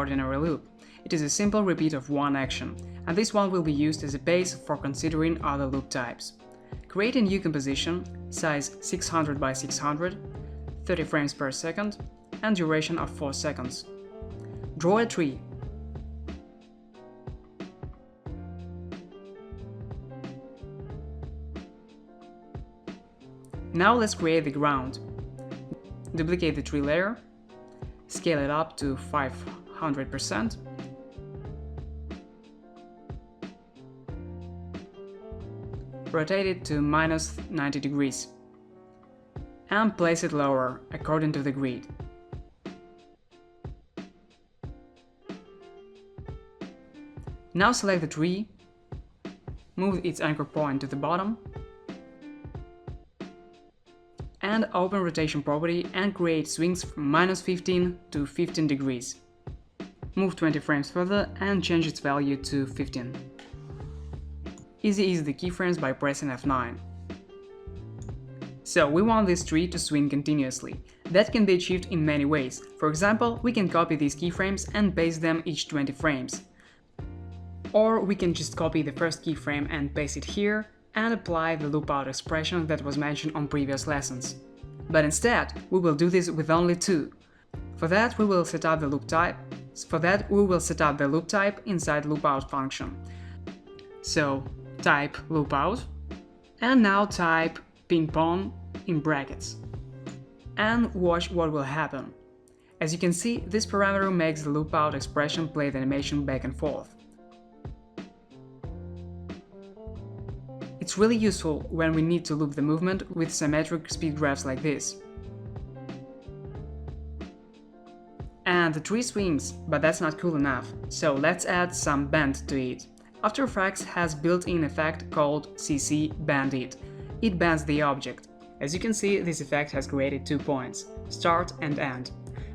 ordinary loop. It is a simple repeat of one action, and this one will be used as a base for considering other loop types. Create a new composition, size 600 by 600, 30 frames per second, and duration of 4 seconds. Draw a tree. Now let's create the ground. Duplicate the tree layer, scale it up to 500%, rotate it to -90 degrees, and place it lower according to the grid. Now select the tree, move its anchor point to the bottom, and open rotation property and create swings from -15 to 15 degrees. Move 20 frames further and change its value to 15. Easy ease the keyframes by pressing F9. So we want this tree to swing continuously. That can be achieved in many ways. For example, we can copy these keyframes and paste them each 20 frames. Or we can just copy the first keyframe and paste it here and apply the loop-out expression that was mentioned on previous lessons. But instead, we will do this with only two. For that, we will set up the loop type. Inside loop-out function. So type loop-out, and now type ping-pong in brackets. And watch what will happen. As you can see, this parameter makes the loop-out expression play the animation back and forth. It's really useful when we need to loop the movement with symmetric speed graphs like this. And the tree swings, but that's not cool enough, so let's add some bend to it. After Effects has built-in effect called CC Bend It. It bends the object. As you can see, this effect has created 2 points, start and end.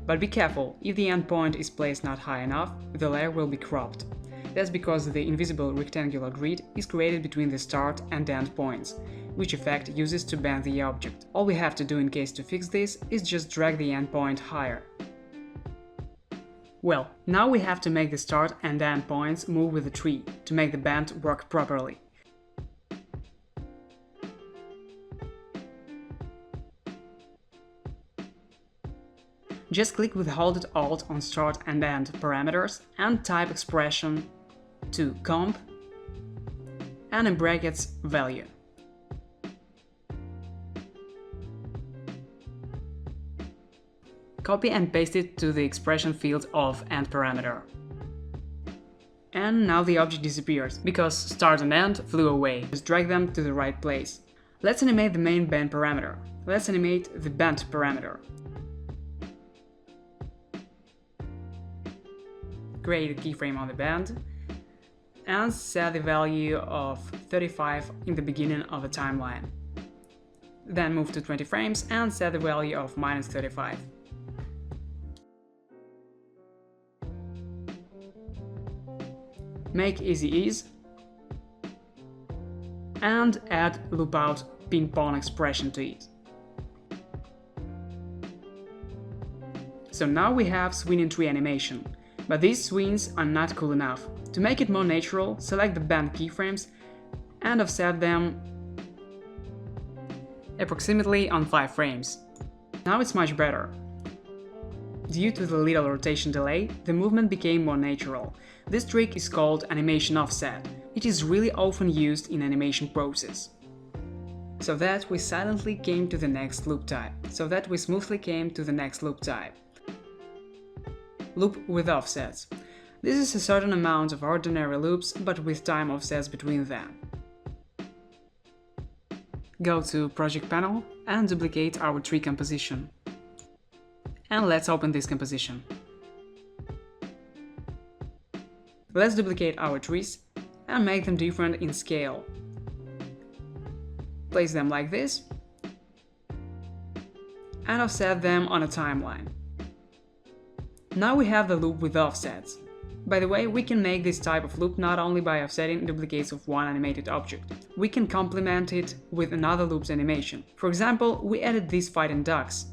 But be careful, if the end point is placed not high enough, the layer will be cropped. That's because the invisible rectangular grid is created between the start and end points, which effect uses to bend the object. All we have to do in case to fix this is just drag the end point higher. Well, now we have to make the start and end points move with the tree to make the bend work properly. Just click with Hold Alt on Start and End parameters and type expression to comp and in brackets value. Copy and paste it to the expression field of end parameter. And now the object disappears, because start and end flew away. Just drag them to the right place. Let's animate the main bend parameter. Let's animate the bend parameter. Create a keyframe on the bend and set the value of 35 in the beginning of a timeline. Then move to 20 frames and set the value of -35. Make easy ease and add loop-out ping-pong expression to it. So now we have swinging tree animation, but these swings are not cool enough. To make it more natural, select the bend keyframes and offset them approximately on 5 frames. Now it's much better. Due to the little rotation delay, the movement became more natural. This trick is called animation offset. It is really often used in animation process. So that we silently came to the next loop type. Loop with offsets. This is a certain amount of ordinary loops, but with time offsets between them. Go to Project Panel and duplicate our tree composition. And let's open this composition. Let's duplicate our trees and make them different in scale. Place them like this and offset them on a timeline. Now we have the loop with offsets. By the way, we can make this type of loop not only by offsetting duplicates of one animated object. We can complement it with another loop's animation. For example, we added these fighting ducks.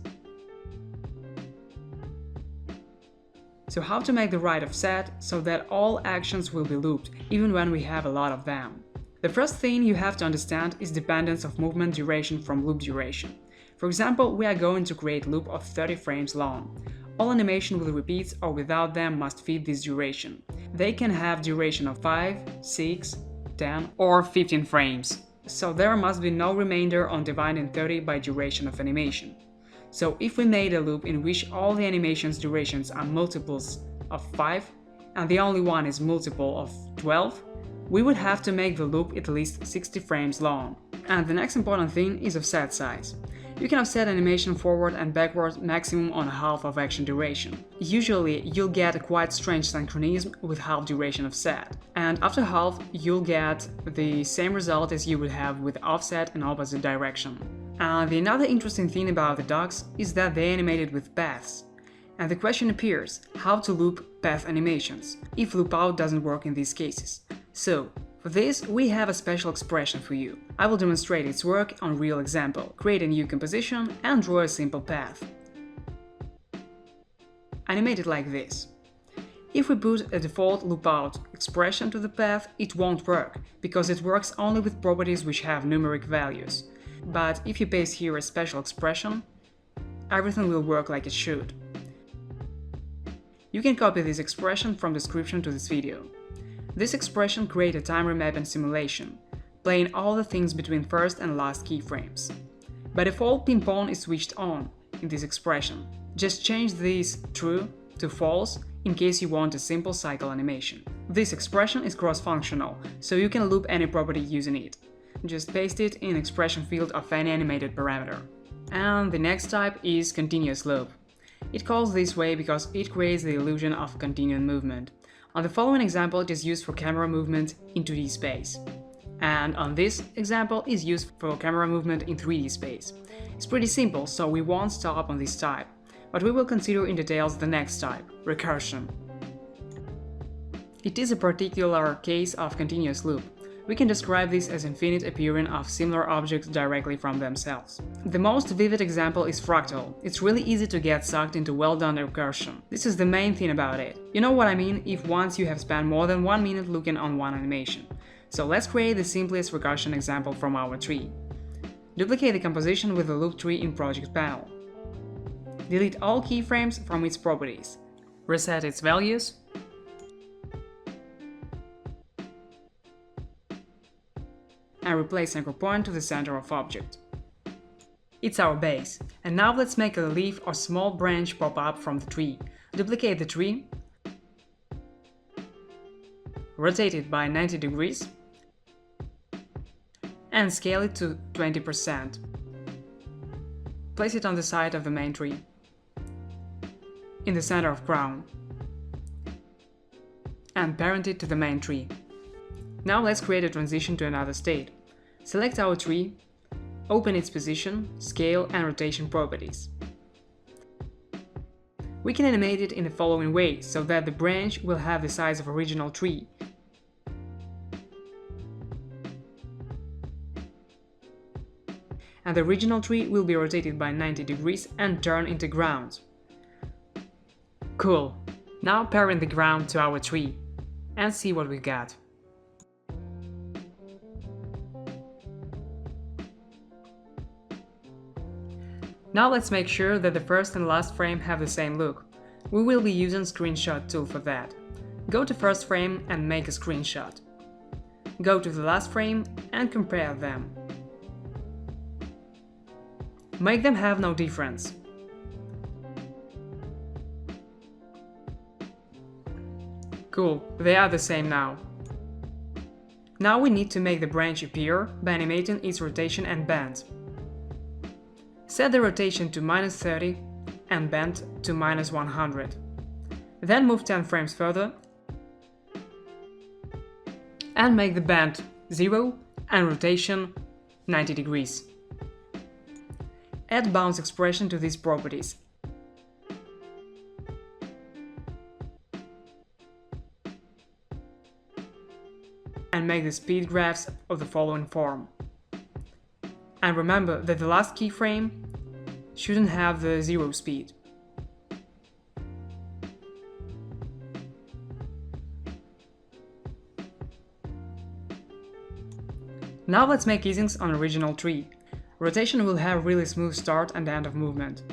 So how to make the right offset so that all actions will be looped, even when we have a lot of them? The first thing you have to understand is dependence of movement duration from loop duration. For example, we are going to create a loop of 30 frames long. All animation with repeats or without them must fit this duration. They can have duration of 5, 6, 10 or 15 frames. So there must be no remainder on dividing 30 by duration of animation. So if we made a loop in which all the animation's durations are multiples of 5 and the only one is multiple of 12, we would have to make the loop at least 60 frames long. And the next important thing is offset size. You can offset animation forward and backward maximum on half of action duration. Usually, you'll get a quite strange synchronism with half duration offset, and after half, you'll get the same result as you would have with offset in opposite direction. And the another interesting thing about the dogs is that they animated with paths. And the question appears, how to loop path animations, if loop out doesn't work in these cases. So, for this, we have a special expression for you. I will demonstrate its work on a real example, create a new composition and draw a simple path. Animate it like this. If we put a default loop-out expression to the path, it won't work, because it works only with properties which have numeric values. But if you paste here a special expression, everything will work like it should. You can copy this expression from the description to this video. This expression creates a time remapping simulation, playing all the things between first and last keyframes. By default, pin pawn is switched on in this expression. Just change this true to false in case you want a simple cycle animation. This expression is cross-functional, so you can loop any property using it. Just paste it in expression field of any animated parameter. And the next type is continuous loop. It calls this way because it creates the illusion of continuous movement. On the following example, it is used for camera movement in 2D space. And on this example is used for camera movement in 3D space. It's pretty simple, so we won't stop on this type. But we will consider in details the next type, recursion. It is a particular case of continuous loop. We can describe this as infinite appearing of similar objects directly from themselves. The most vivid example is Fractal. It's really easy to get sucked into well-done recursion. This is the main thing about it. You know what I mean if once you have spent more than 1 minute looking on one animation. So let's create the simplest recursion example from our tree. Duplicate the composition with the loop tree in Project Panel. Delete all keyframes from its properties. Reset its values. And replace anchor point to the center of object. It's our base, and now let's make a leaf or small branch pop up from the tree. Duplicate the tree, rotate it by 90 degrees, and scale it to 20%. Place it on the side of the main tree, in the center of crown, and parent it to the main tree. Now let's create a transition to another state. Select our tree, open its position, scale and rotation properties. We can animate it in the following way, so that the branch will have the size of original tree. And the original tree will be rotated by 90 degrees and turn into ground. Cool! Now parent the ground to our tree, and see what we got. Now let's make sure that the first and last frame have the same look. We will be using Screenshot tool for that. Go to first frame and make a screenshot. Go to the last frame and compare them. Make them have no difference. Cool, they are the same now. Now we need to make the branch appear by animating its rotation and bend. Set the rotation to -30 and bend to -100. Then move 10 frames further and make the bend 0 and rotation 90 degrees. Add bounce expression to these properties. And make the speed graphs of the following form. And remember that the last keyframe shouldn't have the 0 speed. Now let's make easings on original tree. Rotation will have really smooth start and end of movement.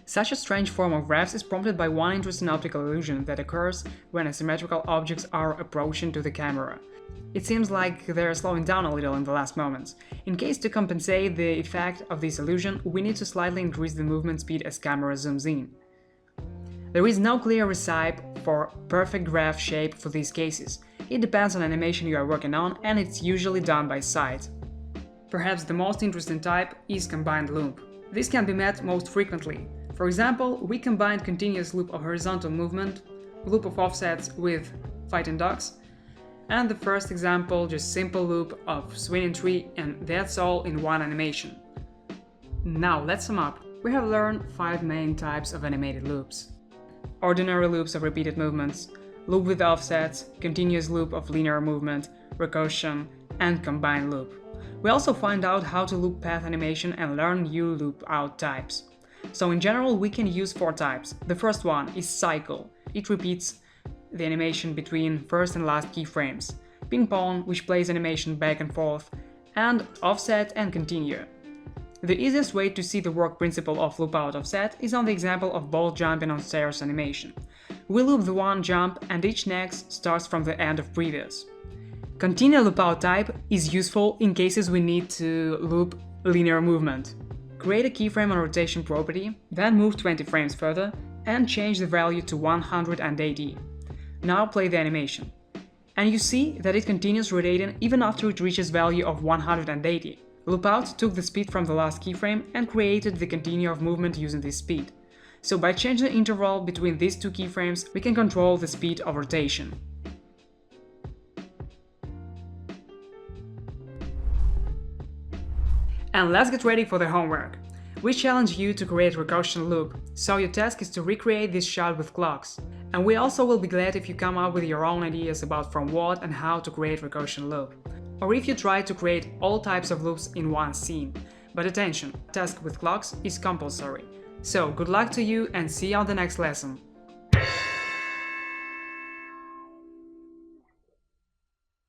Such a strange form of revs is prompted by one interesting optical illusion that occurs when asymmetrical objects are approaching to the camera. It seems like they're slowing down a little in the last moments. In case to compensate the effect of this illusion, we need to slightly increase the movement speed as camera zooms in. There is no clear recipe for perfect rev shape for these cases. It depends on animation you are working on, and it's usually done by sight. Perhaps the most interesting type is combined loop. This can be met most frequently. For example, we combined continuous loop of horizontal movement, loop of offsets with fighting ducks, and the first example just simple loop of swinging tree, and that's all in one animation. Now let's sum up. We have learned 5 main types of animated loops. Ordinary loops of repeated movements, loop with offsets, continuous loop of linear movement, recursion, and combined loop. We also find out how to loop path animation and learn new loop out types. So in general we can use 4 types. The first one is cycle. It repeats the animation between first and last keyframes. Ping pong, which plays animation back and forth, and offset and continue. The easiest way to see the work principle of loop out offset is on the example of ball jumping on stairs animation. We loop the one jump and each next starts from the end of previous. Continue loop out type is useful in cases we need to loop linear movement. Create a keyframe on rotation property, then move 20 frames further and change the value to 180. Now play the animation. And you see that it continues rotating even after it reaches value of 180. Loop out took the speed from the last keyframe and created the continue of movement using this speed. So by changing the interval between these 2 keyframes, we can control the speed of rotation. And let's get ready for the homework. We challenge you to create recursion loop, so your task is to recreate this shot with clocks. And we also will be glad if you come up with your own ideas about from what and how to create recursion loop. Or if you try to create all types of loops in one scene. But attention, task with clocks is compulsory. So good luck to you and see you on the next lesson.